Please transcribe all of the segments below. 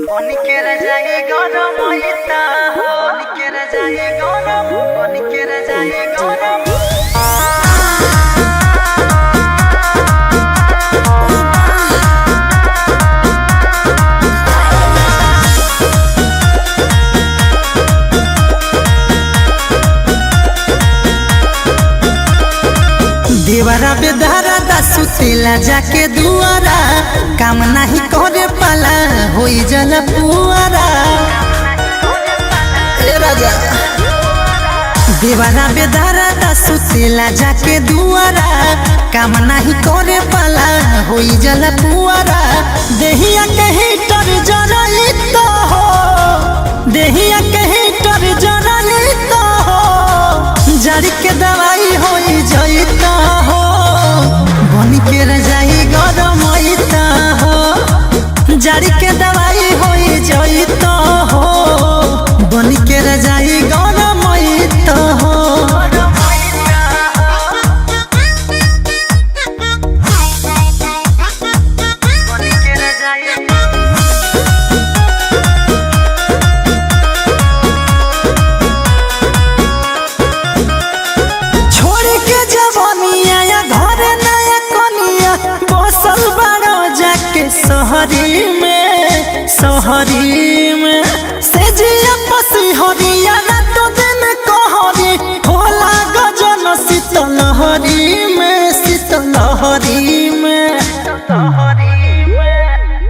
অনেকে রাজাই গরম হইতা অনেকে রাজাই গরম অনেকে রাজাই গরম देवरा बेदहरा सुतेला जाके दुआरा काम नहीं करे पाला होई जला पुआरा ए राजा देवरा बेदहरा सुतेला जाके दुआरा काम नहीं करे पाला होई जला पुआरा देहिया के हीटर जरई तो हो देहिया के हीटर जरई तो हो जड़ के दवाई होई जईता हो बनी के रजाई गरम होइता हो जड़ के दवाई होई जईता हो बनी के रजाई गरम होइता हो सहरी में से जिया पसी हरिया ना तो दिन कहरी होला गजन शीतलहरी में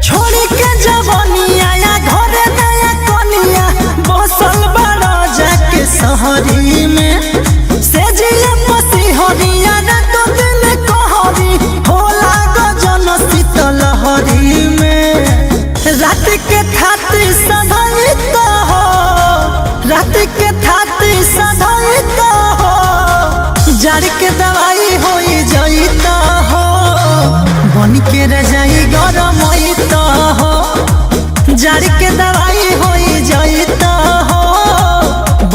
छोड़ी के जवनिया या घरे नया कनिया बसल बड़ा जाके सहरी में से जिया पसी हरिया ना तो दिन कहरी होला गजन शीतलहरी में रात के थाती सधाईता हो रात के थाती सधाईता हो जड़ के दवाई होई जईता हो बनी के रजाई गरम होइता हो जड़ के दवाई होई जईता हो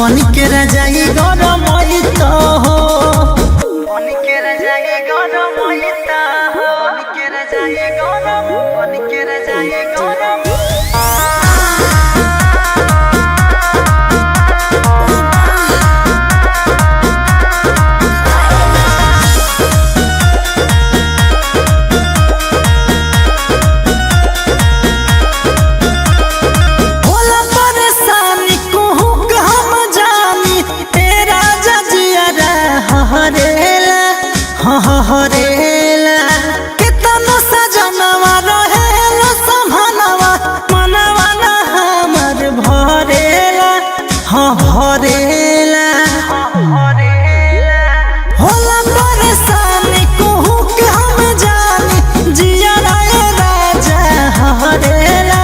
बनी के रजाई गरम होइता हो बनी के रजाई गरम होइता हो बनी के रजाई गरम बनी के रजाई गरम हरेला कितना सजनवा रहेला संभनवा मनवा ना हमर भरेला हरेला होला परेशानी कहू के हम जानी जिया रे राजा हरेला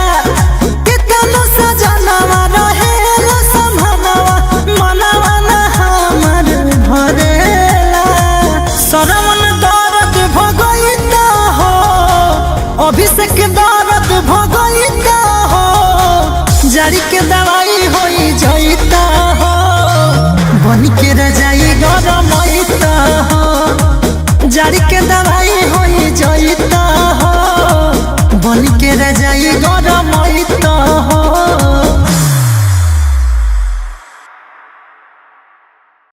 कितना सजनवा रहेला संभनवा मनवा ना हमर भरेला सरमन दर्द भगईता हो अभिषेक